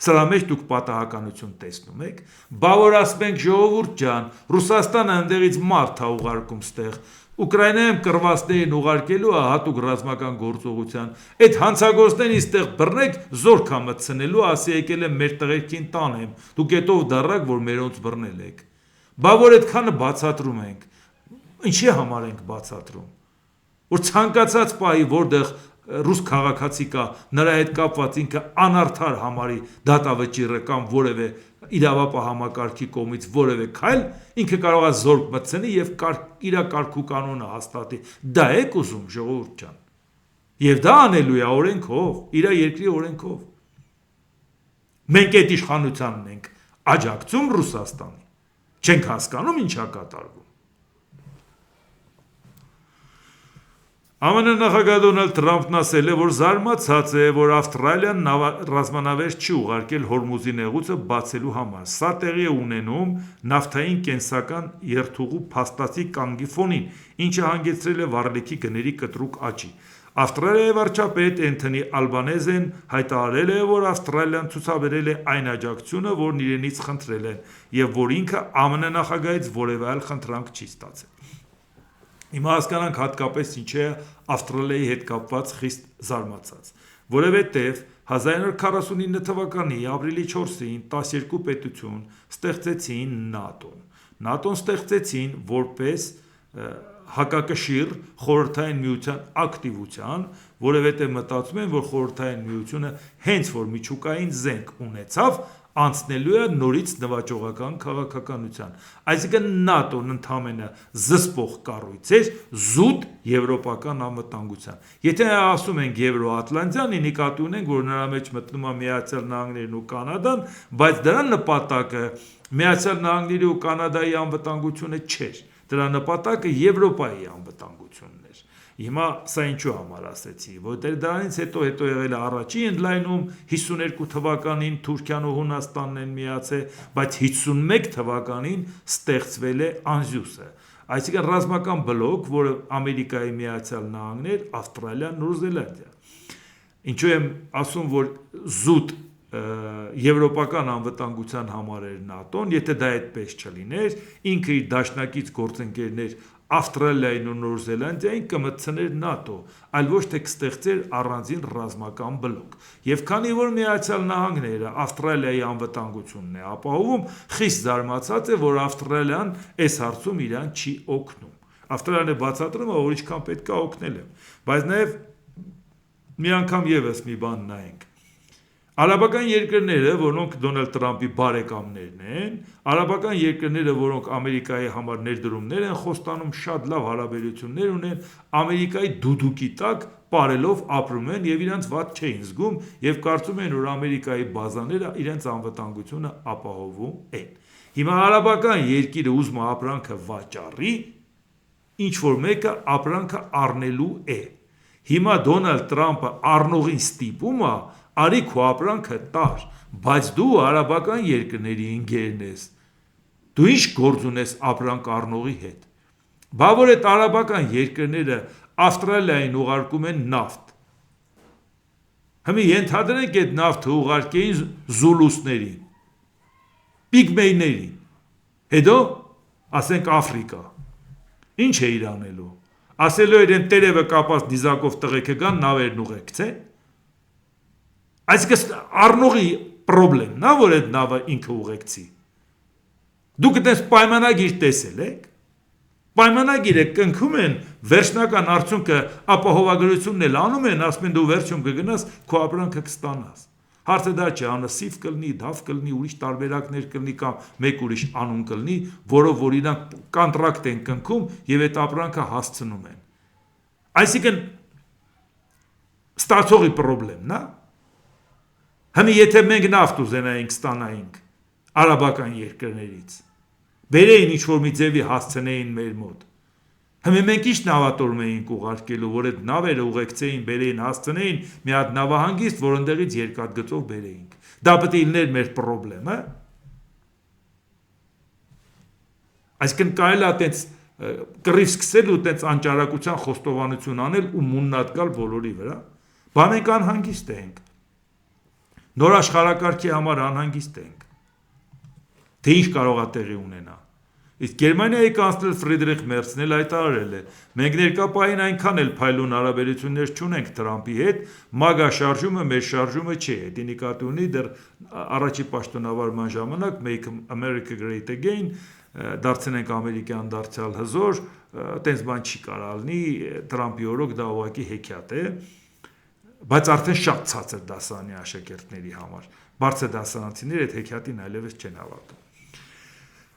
Սրա մեջ դուք պատահականություն տեսնում եք, բա որ ասում ենք ժողովուրդ ջան, Ռուսաստանը ընդեղից մարդ է ուղարկում ստեղ, Ուկրաինայում կռվածներին ուղարկելու է հատուկ ռազմական գործողության, այդ հանցագործներին ստեղ բռնեք, զորք է մտցնելու, ասի եկել եմ մեր տղերքին տանեմ, դուք էտով դառակ, որ մերոնց բռնել եք։ Բա որ այդքանը բացատրում ենք, ինչի համար ենք բացատրում, որ ցանկացած պահի, որտեղ ռուս քաղաքացի կա, նրա հետ կապված ինքը անարդար համարի դատավճիռը կամ որևէ իրավապահ համակարգի կողմից որևէ քայլ, ինքը կարող է զորք մտցնի եւ իր կարգ ու կանոնը հաստատի։ Դա եք ուզում ժողովուրդ ջան։ Եվ դա անելու է օրենքով, իր երկրի օրենքով։ Մենք այդ իշխանությանն ենք աջակցում Ռուսաստանի։ Չենք հասկանում ինչա կատարվում։ ԱՄՆ նախագահ Դոնալդ Թրամփն ասել է, որ զարմացած է, որ Ավստրալիան ռազմանավեր չի ուղարկել Հորմուզի նեղուցը բացելու համար։ Սա տեղի է ունենում նավթային կենսական երթուղու փաստացի կանգի ֆոնին, ինչը հանգեցրել է վառելիքի գների կտրուկ աճի։ Ավստրալիայի վարչապետ Էնթոնի Ալբանեզեն հայտարարել է, որ Ավստրալիան ցուցաբերել է այն աջակցությունը, որն իրենից խնդրել են, եւ որ ինքը ԱՄՆ նախագահից որևէ այլ խնդրանք չի ստացել։ Հիմա հասկանանք հատկապես ինչ է Ավստրալիայի հետ կապված խիստ զարմացած, որովհետև 1949 թվականի ապրիլի 4-ին 12 պետություն ստեղծեցին ՆԱՏՕ-ն։ ՆԱՏՕ-ն ստեղծեցին որպես հակակշիռ խորհրդային միության ակտիվության, որովհետև մտածում են, որ խորհրդային միությունը հենց որ միջուկային զենք ունեցավ, անցնելու է նորից նվաճողական քաղաքականության։ Այսինքն ՆԱՏՕ-ն ընդամենը զսպող կառույց էր զուտ եվրոպական անվտանգության։ Եթե ասում ենք Եվրոատլանտյան, նկատի ունենք, որ նրա մեջ մտնում է Միացյալ Նահանգներն ու Կանադան, բայց դրա նպատակը Միացյալ Նահանգների ու Կանադայի անվտանգությունը չէր։ Դրա նպատակը Եվրոպայի անվտանգությունն էր։ Հիմա սա ինչու համար ասեցի, որտեղ դրանից հետո եղել է առաջի ընդլայնում 52 թվականին Թուրքիան ու Հունաստանն են միացել, բայց 51 թվականին ստեղծվել է Անզյուսը, այսինքն ռազմական բլոկ, որը Ամերիկայի Միացյալ Նահանգներ, Ավստրալիա, Նոր Զելանդիա։ Ինչու եմ ասում, որ զուտ եվրոպական անվտանգության համար էր ՆԱՏՕ-ն, եթե դա այդպես չլիներ, ինքը իր դաշնակից գործընկերներ Ավստրալիային ու Նոր Զելանդիային կմտցներ ՆԱՏՕ, այլ ոչ թե կստեղծեր առանձին ռազմական բլոկ։ Եվ քանի որ Միացյալ Նահանգները Ավստրալիայի անվտանգությունն է ապահովում, խիստ զարմացած է, որ Ավստրալիան այս հարցում իրան չի օգնում։ Ավստրալիան է բացատրում, որ ինչքան պետք է օգնել եմ, բայց նաև մի անգամ եւս մի բան նայենք։ Արաբական երկրները, որոնք Դոնալդ Թրամփի բարեկամներն են, արաբական երկրները, որոնք Ամերիկայի համար ներդրումներ են խոստանում, շատ լավ հարաբերություններ ունեն, Ամերիկայի դուդուկի տակ պարելով ապրում են եւ իրենց ված չէին զգում եւ կարծում են, որ Ամերիկայի բազաները իրենց անվտանգությունը ապահովում են։ Հիմա արաբական երկիրը ուզում է ապրանքը վաճառի, ինչ որ մեկը ապրանքը առնելու է։ Հիմա Դոնալդ Թրամփը առնողին ստիպում է արի քո ապրանքը տար, բայց դու արաբական երկրների ընկերն ես, դու ինչ գործ ունես ապրանք առնողի հետ։ Բա որ այդ արաբական երկրները Ավստրալիային ուղարկում են նավթ։ Հիմա ենթադրենք այդ նավթը ուղարկեին զուլուսներին, պիգմեյներին, հետո ասենք Աֆրիկա։ Ինչ է իր անելու։ Ասելու էր են տերևը կապած նիզակով տղեկը գան նավերն ուղեկցեն։ Այսինքն առնողի պրոբլեմն է, որ այդ նավը ինքը ուղեկցի։ Դուք այդպես պայմանագիր տեսել եք։ պայմանագիր է կնքում են, վերջնական արդյունքը ապահովագրությունն էլ անում են, ասում են դու վերջում կգնաս, քո ապրանքը կստանաս։ Հարցը դա չէ, անսիվ կլինի, դավ կլինի, ուրիշ տարբերակներ կլինի կամ մեկ ուրիշ անուն կլինի, որով որ իրանք կոնտրակտ են կնքում եւ այդ ապրանքը հասցնում են։ Այսինքն ստացողի խնդրեմն է։ Հիմա եթե մենք նավթ ուզենայինք ստանայինք արաբական երկրներից, բերեին ինչ-որ մի ձևի հասցնեին մեր մոտ։ Հիմա մենք ինչ նավատորմ էինք ուղարկելու, որ այդ նավերը ուղեկցեին, բերեին, հասցնեին մի հատ նավահանգիստ, որոնտեղից երկաթգծով բերեինք։ Դա պետք է լիներ մեր խնդրեմը։ Այսինքն կարելի է այտենց կռիվ սկսել ու այտենց անճարակության խոստովանություն անել ու մուննատ գալ բոլորի վրա։ Բա մենք անհանգիստ ենք։ Նոր աշխարհակարգի համար անհանգիստ ենք։ Թե ինչ կարող է տեղի ունենա։ Իսկ Գերմանիայի կանցլեր Ֆրիդրիխ Մերցն էլ հայտարարել է. մենք ներկա պահին այնքան էլ փայլուն հարաբերություններ չունենք Թրամփի հետ, MAGA շարժումը մեր շարժումը չի։ Դա նկատի ունի դեռ առաջի պաշտոնավարման ժամանակ Make America Great Again, դարձնենք ամերիկյան դարձյալ հզոր, այտենց բան չի կարող լինի, Թրամփի օրոք դա ուղղակի հեքիաթ է, բայց արդեն շատ ցածր դասարանի աշակերտների համար։ Բարձր դասարանցիները այդ հեքիաթին այլևս չեն հավատում։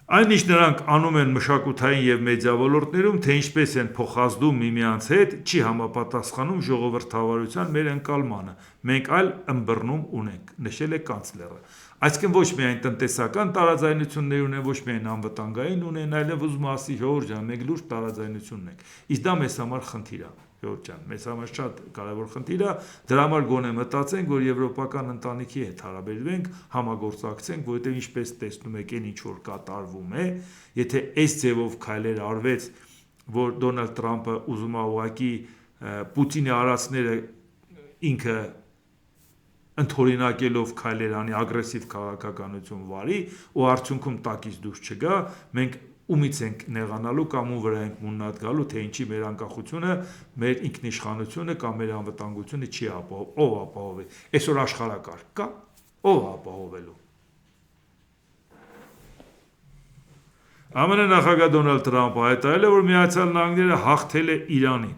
Այն ինչ նրանք անում են մշակութային եւ մեդիա ոլորտներում, թե ինչպես են փոխազդում միմյանց հետ, չի համապատասխանում ժողովրդավարության մեր ընկալմանը։ Մենք այլ ըմբռնում ունենք, նշել է կանցլերը։ Այսինքն ոչ միայն տնտեսական տարաձայնություններ ունեն, ոչ միայն անվտանգային ունեն, այլև ուզում ասի Ժողովուրդ ջան, մենք լուրջ տարաձայնություն ունենք։ Իսկ դա մեզ համար խնդիր է, Ժողովուրդ ջան, մեզ համար շատ կարևոր խնդիր է, դրա համար գոնե մտածենք, որ եվրոպական ընտանիքի հետ հարաբերվենք, համագործակցենք, որովհետև ինչպես տեսնում եք, այն ինչ որ կատարվում է, եթե այս ձևով քայլեր արվեց, որ Դոնալդ Թրամփը ուզում է ուղղակի Պուտինի արածները ինքը ընդօրինակելով քայլեր անի, ագրեսիվ քաղաքականություն վարի ու արդյունքում տակից դուրս չգա, մենք ումից ենք նեղանալու կամ ում վրա ենք մուննատ գալու, թե ինչի մեր անկախությունը, մեր ինքնիշխանությունը կամ մեր անվտանգությունը չի ապահով, ով ապահովի։ Այսօր աշխարհակարգ կա, ով ապահովելու։ ԱՄՆ նախագահ Դոնալդ Թրամփը հայտարարել է, որ Միացյալ Նահանգները հաղթել է Իրանին։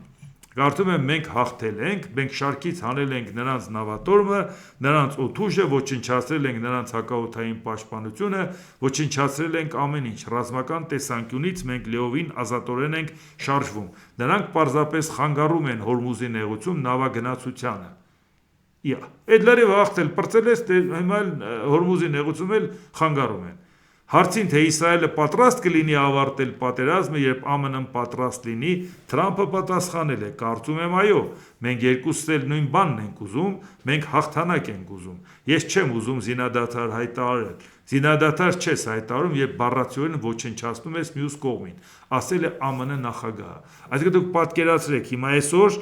Կարծում եմ մենք հաղթել ենք, մենք շարքից հանել ենք նրանց նավատորմը, նրանց օդուժը, ոչնչացրել ենք նրանց հակաօդային պաշտպանությունը, ոչնչացրել ենք ամեն ինչ, ռազմական տեսանկյունից մենք լիովին ազատորեն ենք շարժվում։ Նրանք պարզապես խանգարում են Հորմուզի նեղուցում նավագնացությանը։ Այդ լրիվ հաղթել, պրծել ես, հիմա Հորմուզի նեղուցում էլ խանգարում են։ Հարցին, թե Իսրայելը պատրաստ կլինի ավարտել պատերազմը, երբ ԱՄՆ-ն պատրաստ լինի, Թրամփը պատասխանել է. կարծում եմ այո, մենք երկուսս էլ նույն բանն ենք ուզում, մենք հաղթանակ ենք ուզում։ Ես չեմ ուզում զինադադար հայտարարել։ Զինադադար չես հայտարարում, երբ բառացիորեն ոչնչացնում ես մյուս կողմին, ասել է ԱՄՆ նախագահը։ Այսինքն դուք պատկերացրեք, հիմա այսօր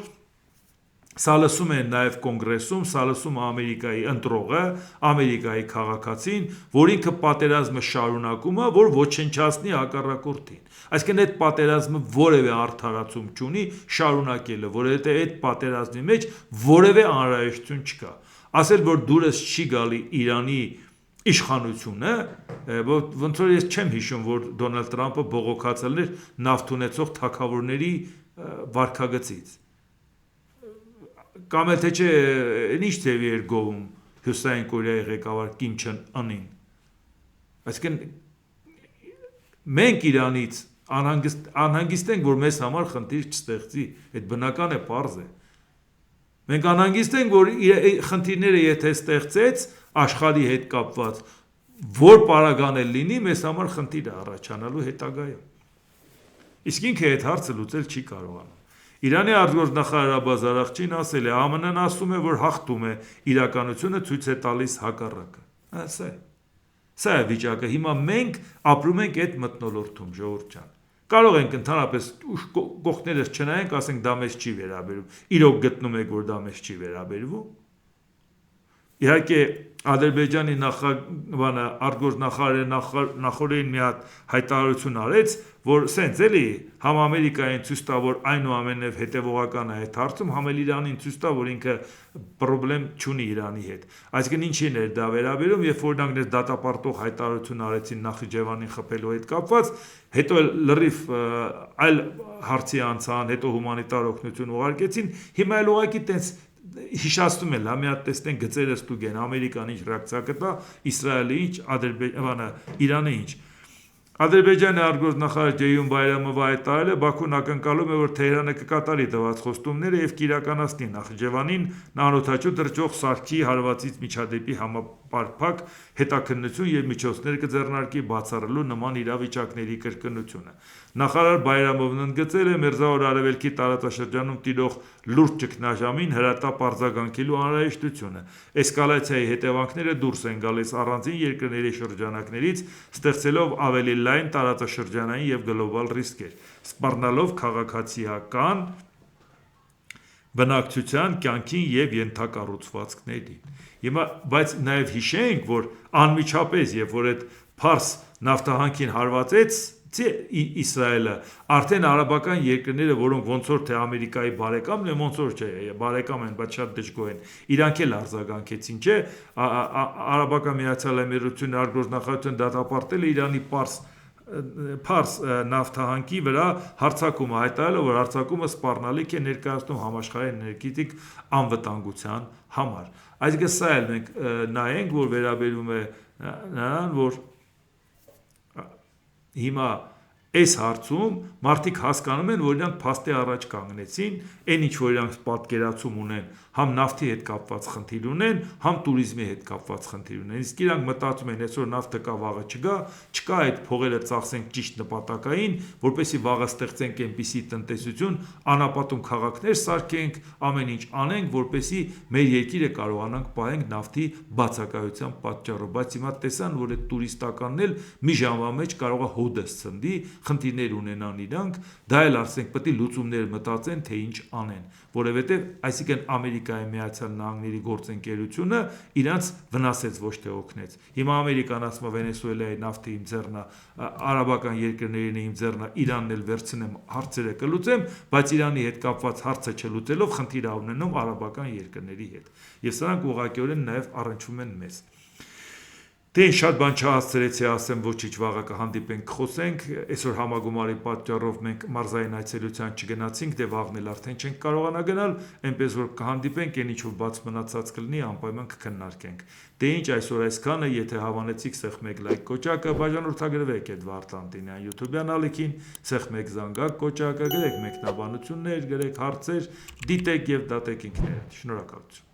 սա լսում են նաև կոնգրեսում, սա լսում է Ամերիկայի ընտրողը, Ամերիկայի քաղաքացին, որ ինքը պատերազմը շարունակում է, որ ոչնչացնի հակառակորդին։ Այսինքն այդ պատերազմը որևէ արդարացում չունի շարունակելը, որովհետև այդ պատերազմի մեջ որևէ անհրաժեշտություն չկա։ Ասել, որ դուրս չի գալի Իրանի իշխանությունը, ոնց որ ես չեմ հիշում, որ Դոնալդ Թրամփը բողոքացել էր նավթ ունեցող թագավորների վարքագծից։ Կամ էլ թե չէ, ինչ ձևի էր գովում Հյուսիսային Կորեայի ղեկավար Կիմ Չեն Ընին։ Այսինքն մենք Իրանից անհանգիստ ենք, որ մեզ համար խնդիր չստեղծի, այդ բնական է, պարզ է։ Մենք անհանգիստ ենք, որ խնդիրները եթե ստեղծեց աշխարհի հետ կապված, որ պարագան էլ լինի, մեզ համար խնդիր է առաջանալու հետագայում։ Իսկ ինքը այդ հարցը լուծել չի կարողանում։ Իրանի արտգործնախարար Աբբաս Արաղչին ասել է. ԱՄՆ-ն ասում է, որ հաղթում է, իրականությունը ցույց է տալիս հակառակը։ Սա է վիճակը։ Հիմա մենք ապրում ենք այդ մթնոլորտում, ժողովուրդ ջան։ Կարող ենք ընդհանրապես կողքներս չնայենք, ասենք դա մեզ չի վերաբերում։ Իրոք գտնում եք, որ դա մեզ չի վերաբերվում։ իհարկե Ադրբեջանի արտգործնախարարը նախորդին մի հատ հայտարարություն արեց, որ սենց էլի համ Ամերիկային ցույց տա, որ այնուամենայնիվ հետևողական է այդ հարցում, համ էլ Իրանին ցույց տա, որ ինքը պրոբլեմ չունի Իրանի հետ։ Այսինքն ինչին էր դա վերաբերում, երբ օրինակ դատապարտող հայտարարություն արեցին Նախիջևանին խփելու հետ կապված, հետո լրիվ այլ հարցի անցան, հետո հումանիտար օգնություն ուղարկեցին, հիմա էլ ուղղակի տենց հիշացնում են, մի հատ տեսնեն գծերը ստուգեն, Ամերիկան ինչ ռեակցիա կտա, Իսրայելը ինչ, Իրանը ինչ։ Ադրբեջանի արտգործնախարար Ջեյուն Բայրամովը հայտարարել է, Բաքուն ակնկալում է, որ Թեհրանը կկատարի տված խոստումները եւ կիրականացնի Նախիջևանին անօդաչու դրճող սարքի հարվածից միջադեպի համապարփակ հետաքննություն եւ միջոցներ կձեռնարկի բացառելու նման իրավիճակների կրկնությունը։ Նախարար Բայրամովն ընդգծել է Մերձավոր Արևելքի տարածաշրջանում տիրող լուրջ ճգնաժամին հրատապ արձագանքելու անհրաժեշտությունը։ Էսկալացիայի հետևանքները դուրս են գալիս առանձին երկրների շրջանակներից, ստեղծելով ավելի լայն տարածաշրջանային եւ գլոբալ ռիսկեր, սպառնալով քաղաքացիական բնակչության կյանքին եւ ենթակառուցվածքներին։ Բայց նաեւ հիշենք, որ անմիջապես երբ որ այդ Փարս նավթահանքին հարվածեց Իսրայելը, արդեն արաբական երկրները, որոնք ոնց որ թե Ամերիկայի բարեկամն են, ոնց որ չէ, բարեկամ են, բայց շատ դժգոհ են, իրանք էլ արձագանքեցին, չէ, Արաբական Միացյալ Էմիրությունների արտգործնախարարությունը դատապարտել է Իրանի Փարս նավթահանքի վրա հարձակումը, հայտարարելով, որ հարձակումը սպառնալիք է ներկայացնում համաշխարհային էներգետիկ անվտանգության համար։ Այսինքն սա էլ մենք նայենք, որ վերաբերում է նրան, որ հիմա այս հարցում մարդիկ հասկանում են, որ իրանք փաստի առաջ կանգնեցին, այն ինչ որ իրանք պատկերացում ունեն, համ նավթի հետ կապված խնդիր ունեն, համ տուրիզմի հետ կապված խնդիր ունեն։ Իսկ իրանք մտածում են, այսօր նավթը կա, վաղը չկա այդ փողերը ծախսենք ճիշտ նպատակային, որպեսզի վաղը ստեղծենք այնպիսի տնտեսություն, անապատում քաղաքներ սարքենք, ամեն ինչ անենք, որպեսզի մեր երկիրը կարողանանք պահենք նավթի բացակայության պատճառով։ Բայց հիմա տեսան, որ այդ տուրիստականն էլ մի ժամվա մեջ կարող է հոդս ցնդի, խնդիրներ ունենան իրանք, դա էլ ասենք պետք է լուծումներ մտածեն, թե ինչ անեն, որովհետև այսինքն Ամերիկայի Միացյալ Նահանգների գործընկերությունը իրանց վնասեց, ոչ թե օգնեց։ Հիմա Ամերիկան ասում է Վենեսուելայի նավթը իմ ձեռն է, արաբական երկրներին իմ ձեռն է, Իրանն էլ վերցնեմ, հարցերը կլուծեմ, բայց Իրանի հետ կապված հարցը չլուծելով խնդիր ունենում արաբական երկրների հետ։ Եվ սրանք ուղղակիորեն նաև առնչվում են մեզ։ Դե շատ բան չհասցրեցի ասեմ, ոչինչ վաղը կհանդիպենք, խոսենք, այսօր համագումարի պատճառով մենք մարզային այցելության չգնացինք, դե վաղն էլ արդեն չենք կարողանա գնալ, այնպես որ կհանդիպենք, այն ինչ որ բաց մնացած կլինի, անպայման կքննարկենք։ Դե ինչ այսօր այսքանը, եթե հավանեցիք, սեղմ 1 լայք կոճակը, բաժանորդագրվեք Էդվարդ Անտոնյան YouTube-յան ալիքին, սեղմ 1 զանգակ կոճակը, գրեք մեկնաբանություններ, գրեք հարցեր, դիտեք եւ դատեք ինքներդ։ Շնորհակալություն։